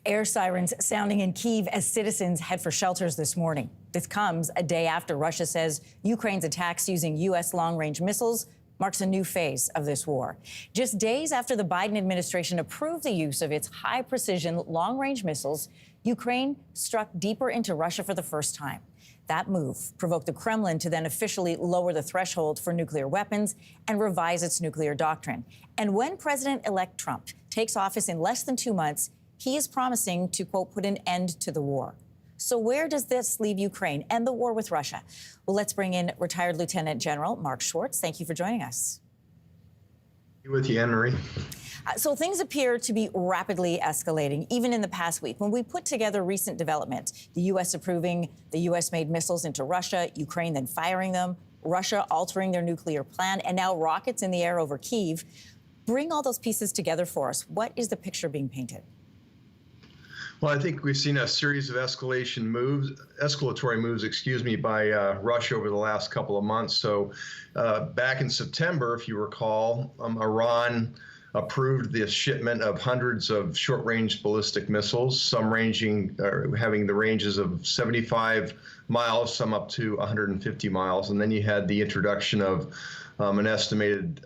Air sirens sounding in Kyiv as citizens head for shelters this morning. This comes a day after Russia says Ukraine's attacks using U.S. long-range missiles marks a new phase of this war. Just days after the Biden administration approved the use of its high-precision long-range missiles, Ukraine struck deeper into Russia for the first time. That move provoked the Kremlin to then officially lower the threshold for nuclear weapons and revise its nuclear doctrine. And when President-elect Trump takes office in less than 2 months, he is promising to, quote, put an end to the war. So where does this leave Ukraine and the war with Russia? Well, let's bring in retired Lieutenant General Mark Schwartz. Thank you for joining us. With you, Anne-Marie. So things appear to be rapidly escalating, even in the past week. When we put together recent developments, the U.S. approving the U.S.-made missiles into Russia, Ukraine then firing them, Russia altering their nuclear plan, and now rockets in the air over Kyiv. Bring all those pieces together for us. What is the picture being painted? Well, I think we've seen a series of escalatory moves, by Russia over the last couple of months. So back in September, if you recall, Iran approved the shipment of hundreds of short-range ballistic missiles, some having the ranges of 75 miles, some up to 150 miles. And then you had the introduction of an estimated,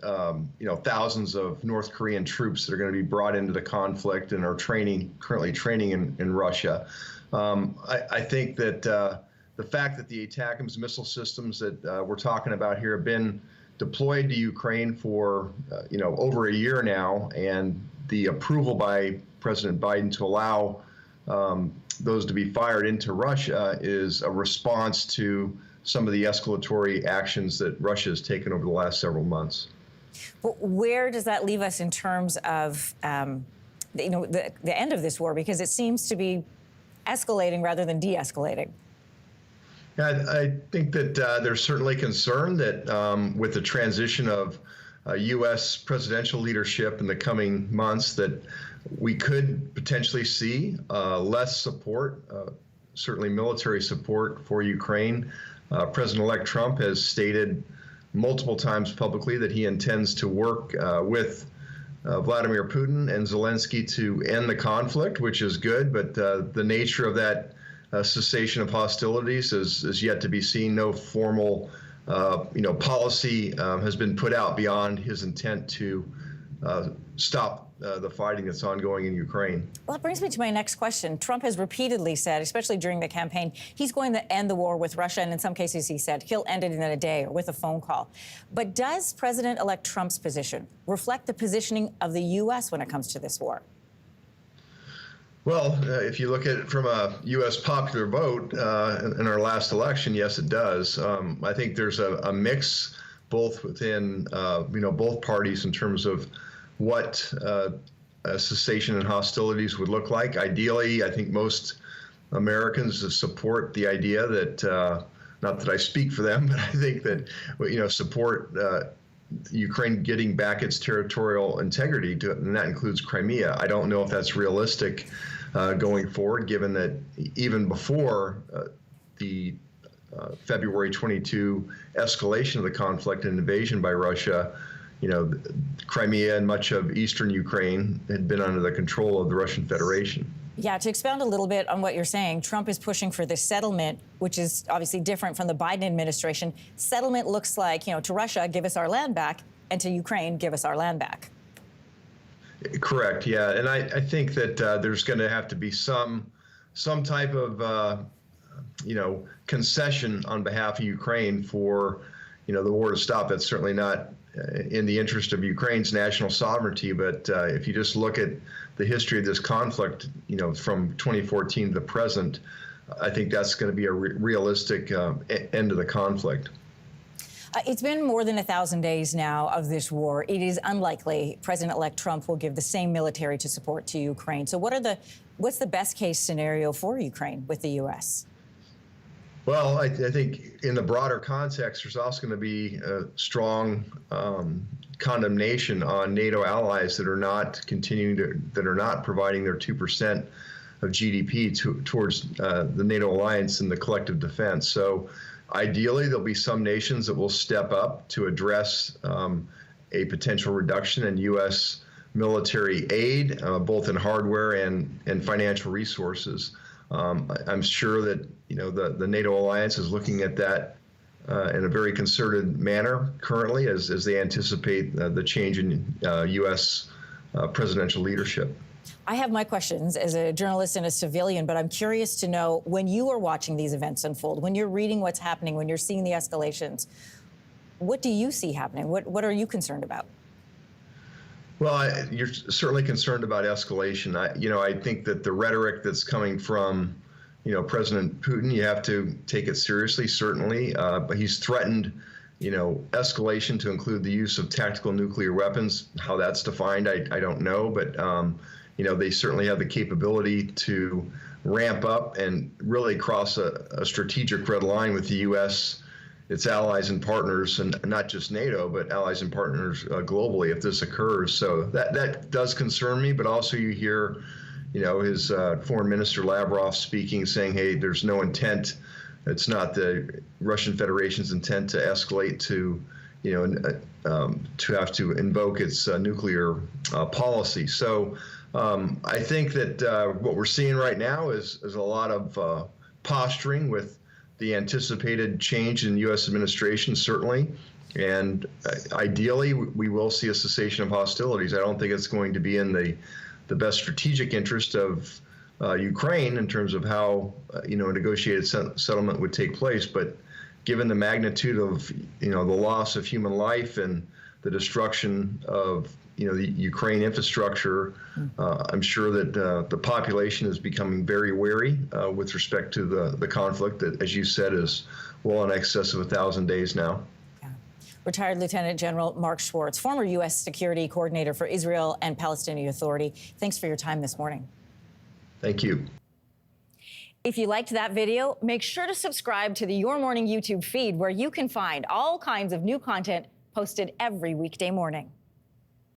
thousands of North Korean troops that are going to be brought into the conflict and are currently training in Russia. I think that the fact that the ATACMS missile systems that we're talking about here have been deployed to Ukraine for, over a year now, and the approval by President Biden to allow those to be fired into Russia is a response to some of the escalatory actions that Russia has taken over the last several months. But where does that leave us in terms of, the end of this war? Because it seems to be escalating rather than de-escalating. Yeah, I think that there's certainly concern that with the transition of U.S. presidential leadership in the coming months, that we could potentially see less support, certainly military support for Ukraine. President-elect Trump has stated multiple times publicly that he intends to work with Vladimir Putin and Zelensky to end the conflict, which is good, but the nature of that cessation of hostilities is yet to be seen. No formal, policy has been put out beyond his intent to stop the fighting that's ongoing in Ukraine. Well, it brings me to my next question. Trump has repeatedly said, especially during the campaign, he's going to end the war with Russia, and in some cases he said he'll end it in a day or with a phone call. But does President-elect Trump's position reflect the positioning of the U.S. when it comes to this war? Well, if you look at it from a U.S. popular vote in our last election, yes, it does. I think there's a mix both within, both parties in terms of what a cessation in hostilities would look like. Ideally, I think most Americans support the idea that, not that I speak for them, but I think that, support Ukraine getting back its territorial integrity, and that includes Crimea. I don't know if that's realistic going forward, given that even before the February 22 escalation of the conflict and invasion by Russia, Crimea and much of eastern Ukraine had been under the control of the Russian Federation. Yeah, to expound a little bit on what you're saying, Trump is pushing for this settlement, which is obviously different from the Biden administration. Settlement looks like, to Russia, give us our land back, and to Ukraine, give us our land back. Correct, yeah. And I think that there's going to have to be some type of, concession on behalf of Ukraine for, the war to stop. That's certainly not in the interest of Ukraine's national sovereignty. But if you just look at the history of this conflict, from 2014 to the present, I think that's going to be a realistic end of the conflict. It's been more than 1,000 days now of this war. It is unlikely President-elect Trump will give the same military support to Ukraine. So what's the best case scenario for Ukraine with the U.S.? Well, I think in the broader context, there's also going to be a strong condemnation on NATO allies that are not providing their 2% of GDP towards the NATO alliance and the collective defense. So ideally, there'll be some nations that will step up to address a potential reduction in U.S. military aid, both in hardware and financial resources. I'm sure that the NATO alliance is looking at that in a very concerted manner currently as they anticipate the change in U.S. Presidential leadership. I have my questions as a journalist and a civilian, but I'm curious to know, when you are watching these events unfold, when you're reading what's happening, when you're seeing the escalations, what do you see happening? What are you concerned about? Well, you're certainly concerned about escalation. I think that the rhetoric that's coming from, President Putin, you have to take it seriously, certainly. But he's threatened, escalation to include the use of tactical nuclear weapons. How that's defined, I don't know. But, they certainly have the capability to ramp up and really cross a strategic red line with the U.S., its allies and partners, and not just NATO, but allies and partners globally if this occurs. So that does concern me, but also you hear, his foreign minister Lavrov speaking, saying, hey, there's no intent. It's not the Russian Federation's intent to escalate to, to have to invoke its nuclear policy. So I think that what we're seeing right now is a lot of posturing with the anticipated change in U.S. administration, certainly. And ideally, we will see a cessation of hostilities. I don't think it's going to be in the best strategic interest of Ukraine in terms of how, a negotiated settlement would take place. But given the magnitude of, the loss of human life and the destruction of, the Ukraine infrastructure, I'm sure that the population is becoming very wary with respect to the conflict that, as you said, is well in excess of 1,000 days now. Yeah. Retired Lieutenant General Mark Schwartz, former U.S. Security Coordinator for Israel and Palestinian Authority. Thanks for your time this morning. Thank you. If you liked that video, make sure to subscribe to the Your Morning YouTube feed, where you can find all kinds of new content posted every weekday morning.